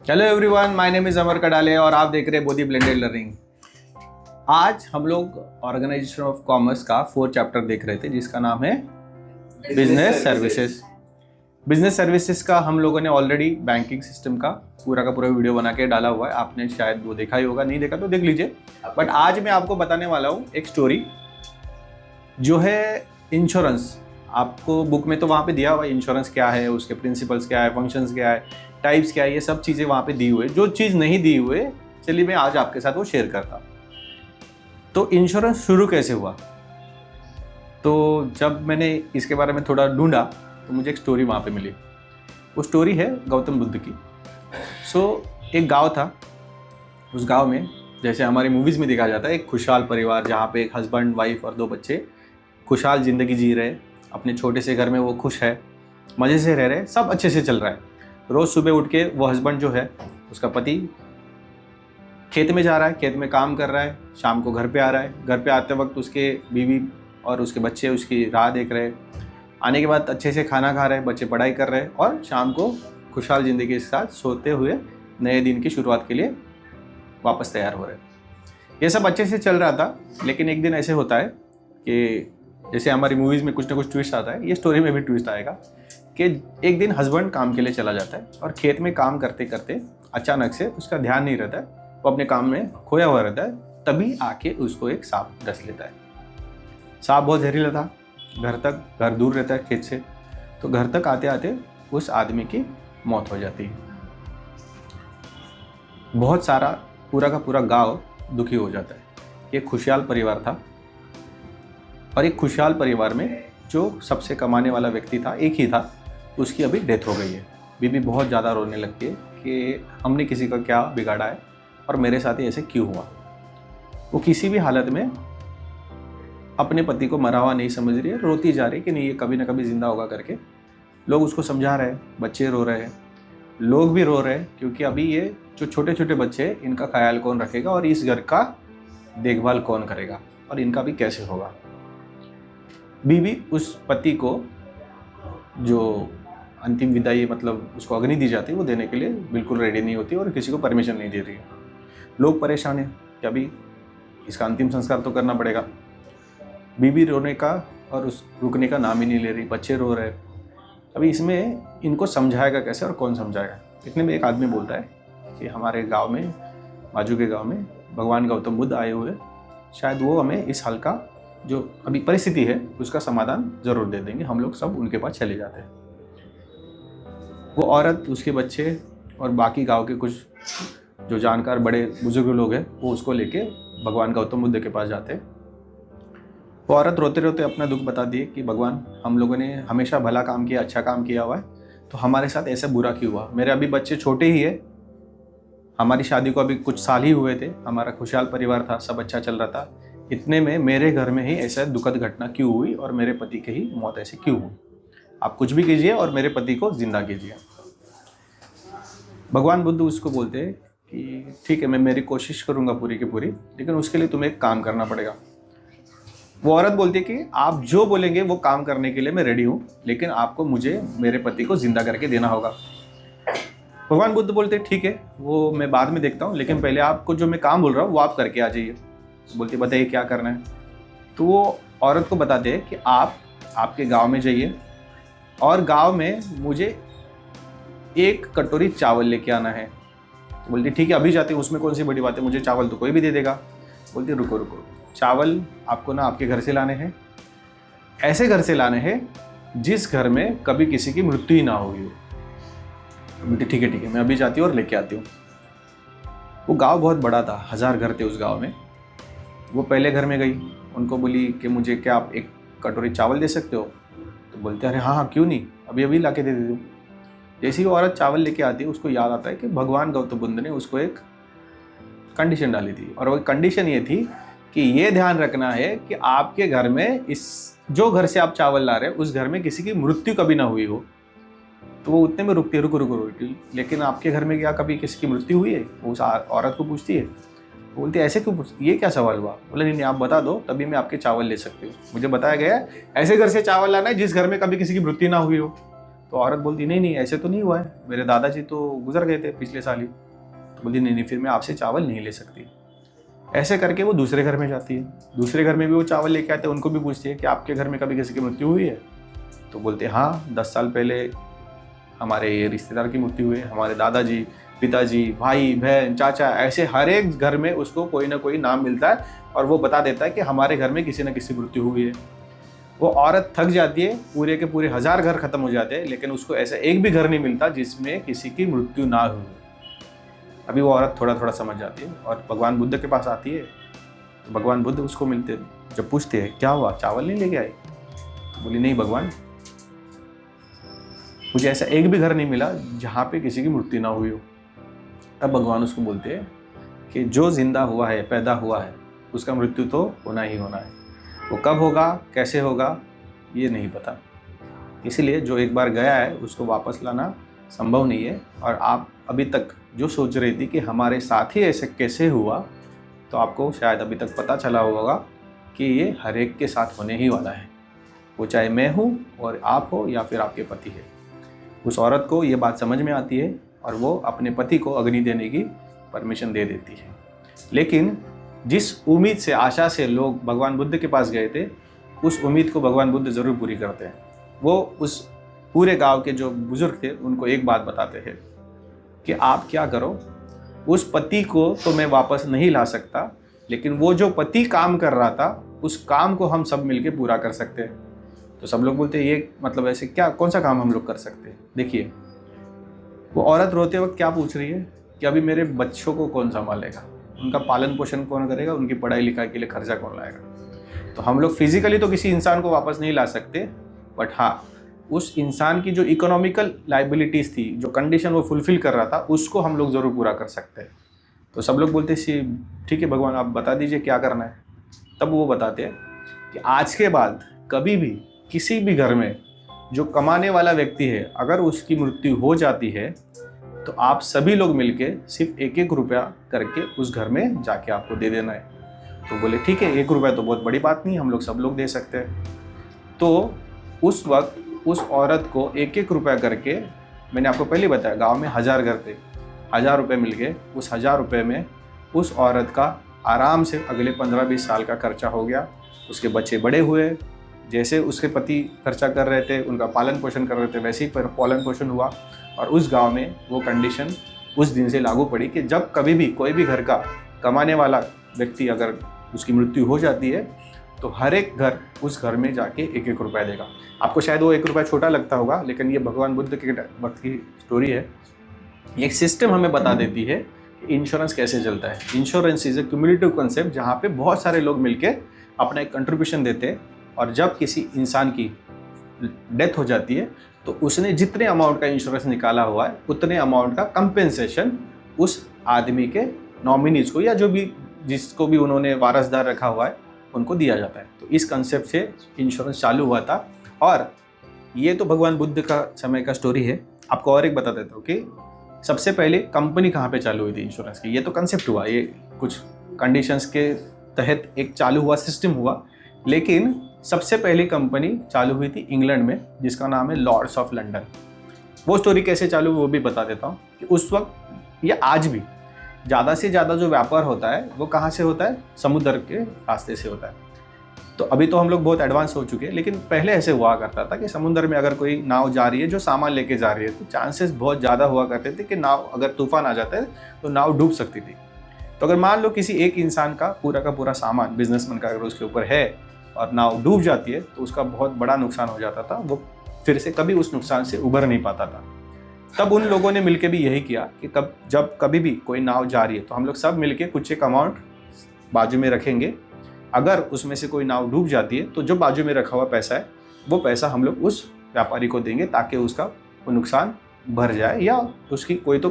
Hello everyone, my name is Amar Kadale और आप देख रहे हैं बोधी ब्लेंडेड लर्निंग। आज हम लोग ऑर्गेनाइजेशन ऑफ कॉमर्स का 4th चैप्टर देख रहे थे जिसका नाम है बिजनेस सर्विसेज। बिजनेस सर्विसेज का हम लोगों ने ऑलरेडी बैंकिंग सिस्टम का पूरा वीडियो बना के डाला हुआ है। आपने शायद वो देखा ही होगा, नहीं देखा तो देख लीजिए। बट आज मैं आपको बताने वाला हूँ एक स्टोरी जो है इंश्योरेंस। आपको बुक में तो वहाँ पे दिया हुआ है इंश्योरेंस क्या है, उसके प्रिंसिपल्स क्या है, फंक्शंस क्या है, टाइप्स क्या है, ये सब चीज़ें वहाँ पे दी हुई है। जो चीज़ नहीं दी हुई चलिए मैं आज आपके साथ वो शेयर करता हूँ। तो इंश्योरेंस शुरू कैसे हुआ? तो जब मैंने इसके बारे में थोड़ा ढूंढा तो मुझे एक स्टोरी वहाँ पे मिली। वो स्टोरी है गौतम बुद्ध की। एक गांव था। उस गांव में जैसे हमारी मूवीज़ में दिखाया जाता है एक खुशहाल परिवार, जहाँ पे एक हस्बैंड, वाइफ और 2 बच्चे खुशहाल ज़िंदगी जी रहे। अपने छोटे से घर में वो खुश है, मज़े से रह रहे, सब अच्छे से चल रहा है। रोज़ सुबह उठ के वो हस्बैंड जो है, उसका पति खेत में जा रहा है, खेत में काम कर रहा है, शाम को घर पे आ रहा है। घर पे आते वक्त उसके बीवी और उसके बच्चे उसकी राह देख रहे हैं। आने के बाद अच्छे से खाना खा रहे हैं, बच्चे पढ़ाई कर रहे हैं और शाम को खुशहाल ज़िंदगी के साथ सोते हुए नए दिन की शुरुआत के लिए वापस तैयार हो रहे हैं। ये सब अच्छे से चल रहा था, लेकिन एक दिन ऐसे होता है कि जैसे हमारी मूवीज़ में कुछ ना कुछ ट्विस्ट आता है, ये स्टोरी में भी ट्विस्ट आएगा कि एक दिन हस्बैंड काम के लिए चला जाता है और खेत में काम करते करते अचानक से उसका ध्यान नहीं रहता है, वो अपने काम में खोया हुआ रहता है। तभी आके उसको एक सांप डस लेता है। सांप बहुत जहरीला था, घर दूर रहता है खेत से, तो घर तक आते आते उस आदमी की मौत हो जाती है। बहुत सारा पूरा का पूरा गाँव दुखी हो जाता है। ये खुशहाल परिवार था और एक खुशहाल परिवार में जो सबसे कमाने वाला व्यक्ति था, एक ही था, उसकी अभी डेथ हो गई है। बीबी बहुत ज़्यादा रोने लगती है कि हमने किसी का क्या बिगाड़ा है और मेरे साथ ही ऐसे क्यों हुआ। वो किसी भी हालत में अपने पति को मरा हुआ नहीं समझ रही है, रोती जा रही है कि नहीं ये कभी ना कभी ज़िंदा होगा करके। लोग उसको समझा रहे हैं, बच्चे रो रहे हैं, लोग भी रो रहे हैं, क्योंकि अभी ये जो छोटे छोटे बच्चे हैं इनका ख्याल कौन रखेगा और इस घर का देखभाल कौन करेगा और इनका भी कैसे होगा। बीवी उस पति को जो अंतिम विदाई, मतलब उसको अग्नि दी जाती है, वो देने के लिए बिल्कुल रेडी नहीं होती और किसी को परमिशन नहीं दे रही है। लोग परेशान हैं कि अभी इसका अंतिम संस्कार तो करना पड़ेगा। बीवी रोने का और उस रुकने का नाम ही नहीं ले रही, बच्चे रो रहे। अभी इसमें इनको समझाएगा कैसे और कौन समझाएगा? इतने में एक आदमी बोलता है कि हमारे गाँव में, बाजू के गाँव में भगवान गौतम बुद्ध आए हुए, शायद वो हमें इस हाल का जो अभी परिस्थिति है उसका समाधान ज़रूर दे देंगे। हम लोग सब उनके पास चले जाते हैं। वो औरत, उसके बच्चे और बाकी गांव के कुछ जो जानकार बड़े बुजुर्ग लोग हैं, वो उसको लेके भगवान गौतम बुद्ध के पास जाते हैं। वो औरत रोते रोते अपना दुख बता दिए कि भगवान, हम लोगों ने हमेशा भला काम किया, अच्छा काम किया हुआ है, तो हमारे साथ ऐसा बुरा क्यों हुआ? मेरे अभी बच्चे छोटे ही है, हमारी शादी को अभी कुछ साल ही हुए थे, हमारा खुशहाल परिवार था, सब अच्छा चल रहा था, इतने में मेरे घर में ही ऐसा दुखद घटना क्यों हुई और मेरे पति की ही मौत ऐसे क्यों हुई? आप कुछ भी कीजिए और मेरे पति को जिंदा कीजिए। भगवान बुद्ध उसको बोलते हैं कि ठीक है, मैं मेरी कोशिश करूंगा पूरी की पूरी, लेकिन उसके लिए तुम्हें एक काम करना पड़ेगा। वो औरत बोलती है कि आप जो बोलेंगे वो काम करने के लिए मैं रेडी हूँ, लेकिन आपको मुझे मेरे पति को जिंदा करके देना होगा। भगवान बुद्ध बोलते हैं ठीक है, वो मैं बाद में देखता हूँ, लेकिन पहले आपको जो मैं काम बोल रहा हूँ वो आप करके आ जाइए। बोलती बताइए क्या करना है? तो वो औरत को बताते हैं कि आप आपके गांव में जाइए और गांव में मुझे 1 कटोरी चावल लेके आना है। तो बोलती ठीक है, अभी जाती हूँ, उसमें कौन सी बड़ी बात है, मुझे चावल तो कोई भी दे देगा। बोलती रुको रुको, चावल आपको ना आपके घर से लाने हैं, ऐसे घर से लाने हैं जिस घर में कभी किसी की मृत्यु ही ना हुई हो। बोलती ठीक है, मैं अभी जाती हूँ और लेके आती हूँ। वो गाँव बहुत बड़ा था, 1000 घर थे उस गाँव में। वो पहले घर में गई, उनको बोली कि मुझे क्या आप 1 कटोरी चावल दे सकते हो? तो बोलते अरे हाँ, क्यों नहीं, अभी ला के दे दूँ। जैसे ही वो औरत चावल लेके आती है, उसको याद आता है कि भगवान गौतम बुद्ध ने उसको एक कंडीशन डाली थी, और वो कंडीशन ये थी कि ये ध्यान रखना है कि आपके घर में, इस जो घर से आप चावल ला रहे हैं, उस घर में किसी की मृत्यु कभी ना हुई हो। तो वो उतने में रुकती है, रुको, लेकिन आपके घर में क्या कभी किसी की मृत्यु हुई है? वो उस औरत को पूछती है। बोलती ऐसे क्यों पूछ, ये क्या सवाल हुआ? बोले नहीं आप बता दो, तभी मैं आपके चावल ले सकती हूँ। मुझे बताया गया है ऐसे घर से चावल लाना है जिस घर में कभी किसी की मृत्यु ना हुई हो। तो औरत बोलती नहीं नहीं ऐसे तो नहीं हुआ है, मेरे दादाजी तो गुजर गए थे पिछले साल ही। तो बोलती नहीं नहीं फिर मैं आपसे चावल नहीं ले सकती। ऐसे करके वो दूसरे घर में जाती है, दूसरे घर में भी वो चावल लेके आते हैं, उनको भी पूछती है कि आपके घर में कभी किसी की मृत्यु हुई है? तो बोलते हैं हाँ 10 साल पहले हमारे ये रिश्तेदार की मृत्यु हुई है, हमारे दादाजी, पिताजी, भाई, बहन, चाचा, ऐसे हर एक घर में उसको कोई ना कोई नाम मिलता है और वो बता देता है कि हमारे घर में किसी न किसी मृत्यु हुई है। वो औरत थक जाती है, पूरे के पूरे 1000 घर खत्म हो जाते हैं, लेकिन उसको ऐसा एक भी घर नहीं मिलता जिसमें किसी की मृत्यु ना हुई। अभी वो औरत थोड़ा थोड़ा समझ जाती है और भगवान बुद्ध के पास आती है। तो भगवान बुद्ध उसको मिलते, जब पूछते हैं क्या हुआ, चावल नहीं लेके आई? तो बोली नहीं भगवान, मुझे ऐसा एक भी घर नहीं मिला जहाँ पे किसी की मृत्यु ना हुई हो। तब भगवान उसको बोलते हैं कि जो जिंदा हुआ है, पैदा हुआ है, उसका मृत्यु तो होना ही होना है। वो कब होगा, कैसे होगा, ये नहीं पता। इसीलिए जो एक बार गया है उसको वापस लाना संभव नहीं है। और आप अभी तक जो सोच रही थी कि हमारे साथ ही ऐसे कैसे हुआ, तो आपको शायद अभी तक पता चला होगा कि ये हर एक के साथ होने ही वाला है। वो चाहे मैं हूँ और आप हो या फिर आपके पति है। उस औरत को ये बात समझ में आती है और वो अपने पति को अग्नि देने की परमिशन दे देती है। लेकिन जिस उम्मीद से, आशा से लोग भगवान बुद्ध के पास गए थे, उस उम्मीद को भगवान बुद्ध ज़रूर पूरी करते हैं। वो उस पूरे गांव के जो बुजुर्ग थे उनको एक बात बताते हैं कि आप क्या करो, उस पति को तो मैं वापस नहीं ला सकता, लेकिन वो जो पति काम कर रहा था उस काम को हम सब मिलके पूरा कर सकते हैं। तो सब लोग बोलते हैं ये मतलब ऐसे क्या, कौन सा काम हम लोग कर सकते हैं? देखिए वो औरत रोते वक्त क्या पूछ रही है कि अभी मेरे बच्चों को कौन संभालेगा, उनका पालन पोषण कौन करेगा, उनकी पढ़ाई लिखाई के लिए खर्चा कौन लाएगा। तो हम लोग फिजिकली तो किसी इंसान को वापस नहीं ला सकते, बट हाँ उस इंसान की जो इकोनॉमिकल लाइबिलिटीज़ थी, जो कंडीशन वो फुलफिल कर रहा था, उसको हम लोग ज़रूर पूरा कर सकते हैं। तो सब लोग बोलते हैं ठीक है भगवान आप बता दीजिए क्या करना है। तब वो बताते हैं कि आज के बाद कभी भी किसी भी घर में जो कमाने वाला व्यक्ति है, अगर उसकी मृत्यु हो जाती है तो आप सभी लोग मिलके सिर्फ 1-1 रुपया करके उस घर में जाके आपको दे देना है। तो बोले ठीक है 1 रुपया तो बहुत बड़ी बात नहीं, हम लोग सब लोग दे सकते हैं। तो उस वक्त उस औरत को 1-1 रुपया करके, मैंने आपको पहले बताया गांव में 1000 घर थे, 1000 रुपये मिल गए। उस 1000 रुपये में उस औरत का आराम से अगले 15-20 साल का खर्चा हो गया। उसके बच्चे बड़े हुए, जैसे उसके पति खर्चा कर रहे थे, उनका पालन पोषण कर रहे थे, वैसे ही पालन पोषण हुआ। और उस गांव में वो कंडीशन उस दिन से लागू पड़ी कि जब कभी भी कोई भी घर का कमाने वाला व्यक्ति अगर उसकी मृत्यु हो जाती है तो हर एक घर उस घर में जाके 1-1 रुपया देगा। आपको शायद वो 1 रुपया छोटा लगता होगा, लेकिन ये भगवान बुद्ध के वक्त की स्टोरी है। एक सिस्टम हमें बता देती है कि इंश्योरेंस कैसे चलता है। Insurance is a cumulative concept जहाँ पे बहुत सारे लोग मिलके अपना एक कंट्रीब्यूशन देते हैं, और जब किसी इंसान की डेथ हो जाती है तो उसने जितने अमाउंट का इंश्योरेंस निकाला हुआ है उतने अमाउंट का कंपेंसेशन उस आदमी के नॉमिनीज को या जो भी जिसको भी उन्होंने वारसदार रखा हुआ है उनको दिया जाता है। तो इस कंसेप्ट से इंश्योरेंस चालू हुआ था। और ये तो भगवान बुद्ध का समय का स्टोरी है। आपको और एक बता देता हूँ कि सबसे पहले कंपनी कहाँ पे चालू हुई थी इंश्योरेंस की। ये तो कंसेप्ट हुआ, ये कुछ कंडीशंस के तहत एक चालू हुआ, सिस्टम हुआ, लेकिन सबसे पहली कंपनी चालू हुई थी इंग्लैंड में जिसका नाम है लॉर्ड्स ऑफ लंदन। वो स्टोरी कैसे चालू हुई वो भी बता देता हूँ कि उस वक्त या आज भी ज़्यादा से ज़्यादा जो व्यापार होता है वो कहाँ से होता है, समुद्र के रास्ते से होता है। तो अभी तो हम लोग बहुत एडवांस हो चुके हैं, लेकिन पहले ऐसे हुआ करता था कि समुद्र में अगर कोई नाव जा रही है जो सामान लेके जा रही है तो चांसेस बहुत ज़्यादा हुआ करते थे कि नाव अगर तूफान आ जाता है तो नाव डूब सकती थी। तो अगर मान लो किसी एक इंसान का पूरा सामान, बिजनेसमैन का अगर उसके ऊपर है और नाव डूब जाती है तो उसका बहुत बड़ा नुकसान हो जाता था, वो फिर से कभी उस नुकसान से उभर नहीं पाता था। तब उन लोगों ने मिलकर भी यही किया कि जब कभी भी कोई नाव जा रही है तो हम लोग सब मिलके कुछ एक अमाउंट बाजू में रखेंगे। अगर उसमें से कोई नाव डूब जाती है तो जो बाजू में रखा हुआ पैसा है वो पैसा हम लोग उस व्यापारी को देंगे ताकि उसका वो नुकसान भर जाए या उसकी कोई तो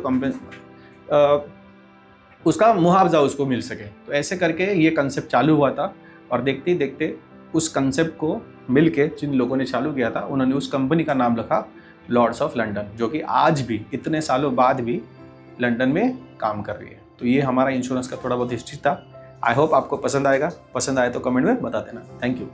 उसका मुआवजा उसको मिल सके। तो ऐसे करके ये कंसेप्ट चालू हुआ था, और देखते ही देखते उस कंसेप्ट को मिलके जिन लोगों ने चालू किया था उन्होंने उस कंपनी का नाम रखा लॉर्ड्स ऑफ लंदन, जो कि आज भी इतने सालों बाद भी लंदन में काम कर रही है। तो ये हमारा इंश्योरेंस का थोड़ा बहुत हिस्ट्री था। आई होप आपको पसंद आएगा। पसंद आए तो कमेंट में बता देना। Thank you.